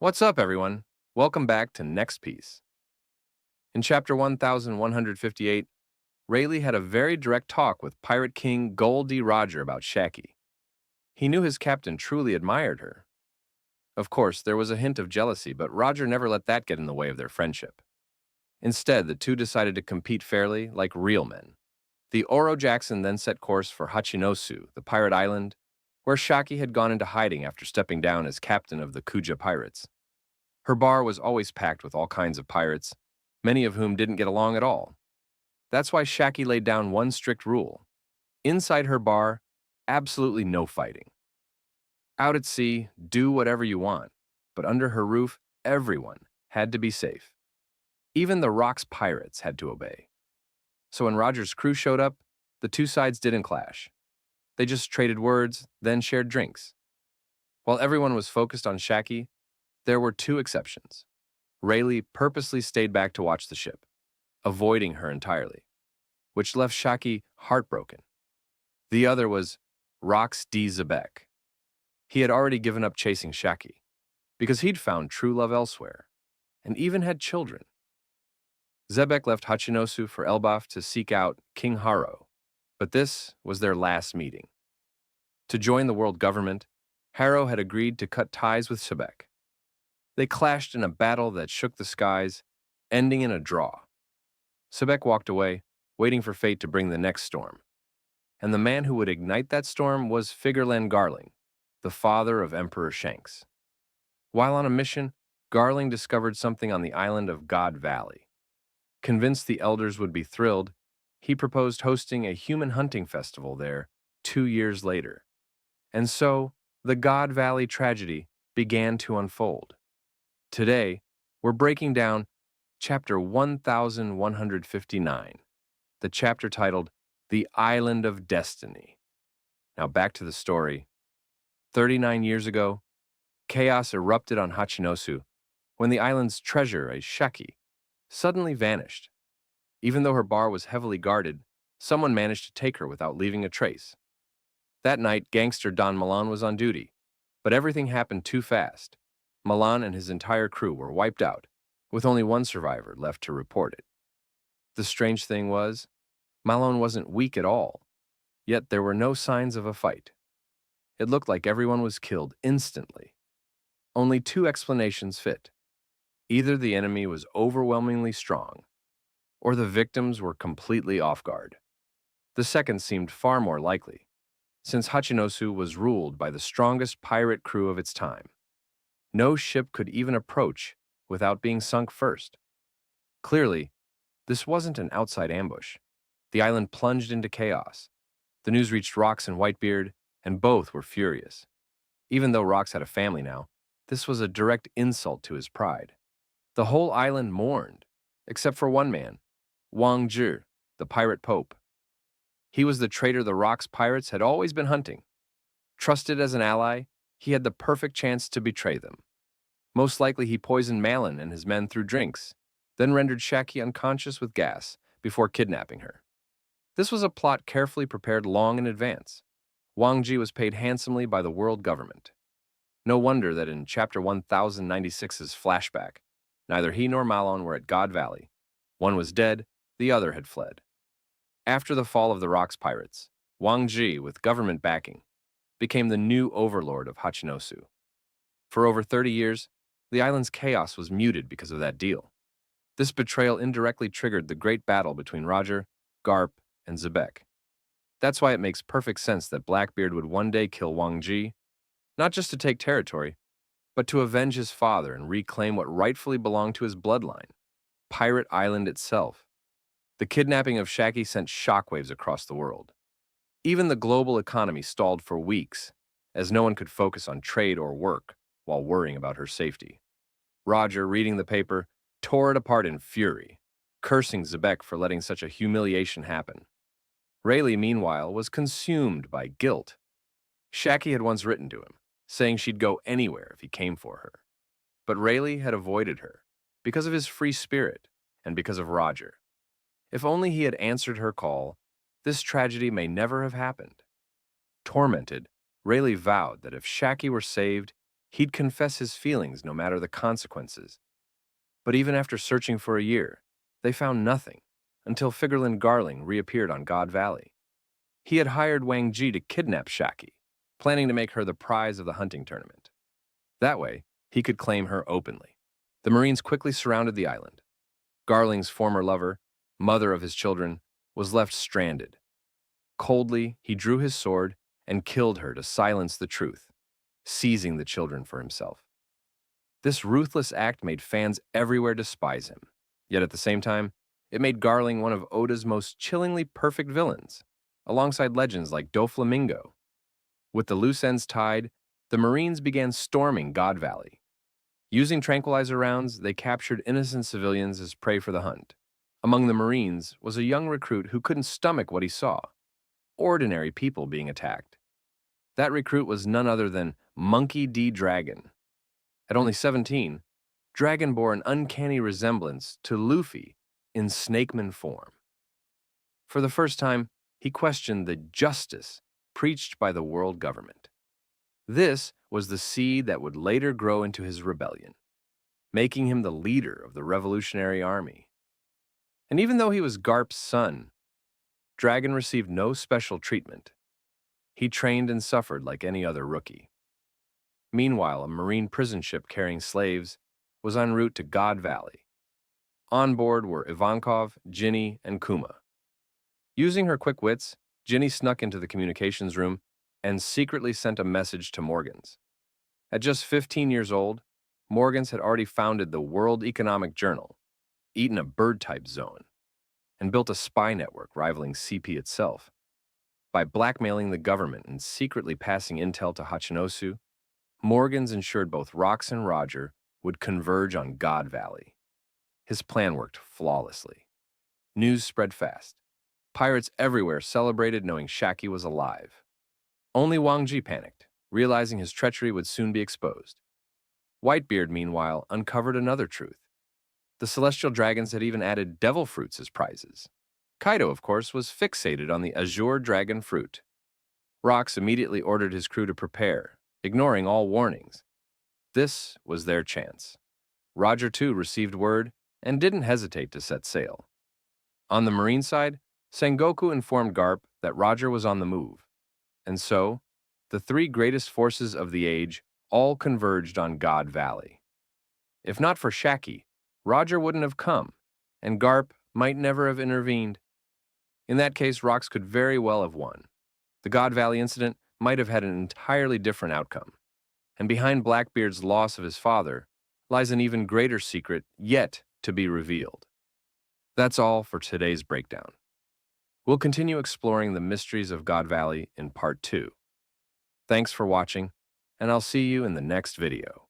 What's up, everyone? Welcome back to Next Piece. In chapter 1158, Rayleigh had a very direct talk with Pirate King Goldie Roger about Shacky. He knew his captain truly admired her. Of course, there was a hint of jealousy, but Roger never let that get in the way of their friendship. Instead, the two decided to compete fairly, like real men. The Oro Jackson then set course for Hachinosu, the pirate island, where Shaki had gone into hiding after stepping down as captain of the Kuja pirates. Her bar was always packed with all kinds of pirates, many of whom didn't get along at all. That's why Shaki laid down one strict rule. Inside her bar, absolutely no fighting. Out at sea, do whatever you want, but under her roof, everyone had to be safe. Even the Rock's pirates had to obey. So when Roger's crew showed up, the two sides didn't clash. They just traded words, then shared drinks. While everyone was focused on Shaki, there were two exceptions. Rayleigh purposely stayed back to watch the ship, avoiding her entirely, which left Shaki heartbroken. The other was Rox D. Zebek. He had already given up chasing Shaki, because he'd found true love elsewhere, and even had children. Zebek left Hachinosu for Elbaf to seek out King Haro, but this was their last meeting. To join the world government, Haro had agreed to cut ties with Zebek. They clashed in a battle that shook the skies, ending in a draw. Sebek walked away, waiting for fate to bring the next storm. And the man who would ignite that storm was Figureland Garling, the father of Emperor Shanks. While on a mission, Garling discovered something on the island of God Valley. Convinced the elders would be thrilled, he proposed hosting a human hunting festival there 2 years later. And so, the God Valley tragedy began to unfold. Today, we're breaking down chapter 1159, the chapter titled The Island of Destiny. Now back to the story. 39 years ago, chaos erupted on Hachinosu when the island's treasure, a Shaki, suddenly vanished. Even though her bar was heavily guarded, someone managed to take her without leaving a trace. That night, gangster Don Milan was on duty, but everything happened too fast. Milan and his entire crew were wiped out, with only one survivor left to report it. The strange thing was, Milan wasn't weak at all, yet there were no signs of a fight. It looked like everyone was killed instantly. Only two explanations fit. Either the enemy was overwhelmingly strong, or the victims were completely off guard. The second seemed far more likely, since Hachinosu was ruled by the strongest pirate crew of its time. No ship could even approach without being sunk first. Clearly, this wasn't an outside ambush. The island plunged into chaos. The news reached Rox and Whitebeard, and both were furious. Even though Rox had a family now, this was a direct insult to his pride. The whole island mourned, except for one man, Wang Zhi, the pirate pope. He was the traitor the Rox pirates had always been hunting. Trusted as an ally, he had the perfect chance to betray them. Most likely he poisoned Malin and his men through drinks, then rendered Shaki unconscious with gas before kidnapping her. This was a plot carefully prepared long in advance. Wang Ji was paid handsomely by the world government. No wonder that in chapter 1096's flashback, neither he nor Malon were at God Valley. One was dead, the other had fled. After the fall of the Rox pirates, Wang Ji, with government backing, became the new overlord of Hachinosu. For over 30 years, the island's chaos was muted because of that deal. This betrayal indirectly triggered the great battle between Roger, Garp, and Zebek. That's why it makes perfect sense that Blackbeard would one day kill Wang Ji, not just to take territory, but to avenge his father and reclaim what rightfully belonged to his bloodline, Pirate Island itself. The kidnapping of Shaki sent shockwaves across the world. Even the global economy stalled for weeks, as no one could focus on trade or work while worrying about her safety. Roger, reading the paper, tore it apart in fury, cursing Zebek for letting such a humiliation happen. Rayleigh, meanwhile, was consumed by guilt. Shaki had once written to him, saying she'd go anywhere if he came for her. But Rayleigh had avoided her, because of his free spirit and because of Roger. If only he had answered her call, this tragedy may never have happened. Tormented, Rayleigh vowed that if Shaki were saved, He'd confess his feelings no matter the consequences. But even after searching for a year, they found nothing until Figerland Garling reappeared on God Valley. He had hired Wang Ji to kidnap Shaki, planning to make her the prize of the hunting tournament. That way, he could claim her openly. The Marines quickly surrounded the island. Garling's former lover, mother of his children, was left stranded. Coldly, he drew his sword and killed her to silence the truth, seizing the children for himself. This ruthless act made fans everywhere despise him. Yet at the same time, it made Garling one of Oda's most chillingly perfect villains, alongside legends like Doflamingo. With the loose ends tied, the Marines began storming God Valley. Using tranquilizer rounds, they captured innocent civilians as prey for the hunt. Among the Marines was a young recruit who couldn't stomach what he saw: ordinary people being attacked. That recruit was none other than Monkey D. Dragon. At only 17, Dragon bore an uncanny resemblance to Luffy in snakeman form. For the first time, he questioned the justice preached by the world government. This was the seed that would later grow into his rebellion, making him the leader of the Revolutionary Army. And even though he was Garp's son, Dragon received no special treatment. He trained and suffered like any other rookie. Meanwhile, a Marine prison ship carrying slaves was en route to God Valley. On board were Ivankov, Ginny, and Kuma. Using her quick wits, Ginny snuck into the communications room and secretly sent a message to Morgans. At just 15 years old, Morgans had already founded the World Economic Journal, eaten a bird-type zone, and built a spy network rivaling CP itself. By blackmailing the government and secretly passing intel to Hachinosu, Morgans ensured both Rox and Roger would converge on God Valley. His plan worked flawlessly. News spread fast. Pirates everywhere celebrated knowing Shaki was alive. Only Wang Ji panicked, realizing his treachery would soon be exposed. Whitebeard, meanwhile, uncovered another truth. The celestial dragons had even added devil fruits as prizes. Kaido, of course, was fixated on the azure dragon fruit. Rox immediately ordered his crew to prepare, ignoring all warnings. This was their chance. Roger, too, received word and didn't hesitate to set sail. On the Marine side, Sengoku informed Garp that Roger was on the move. And so, the three greatest forces of the age all converged on God Valley. If not for Shaki, Roger wouldn't have come, and Garp might never have intervened. In that case, Rox could very well have won. The God Valley incident might have had an entirely different outcome. And behind Blackbeard's loss of his father lies an even greater secret yet to be revealed. That's all for today's breakdown. We'll continue exploring the mysteries of God Valley in Part 2. Thanks for watching, and I'll see you in the next video.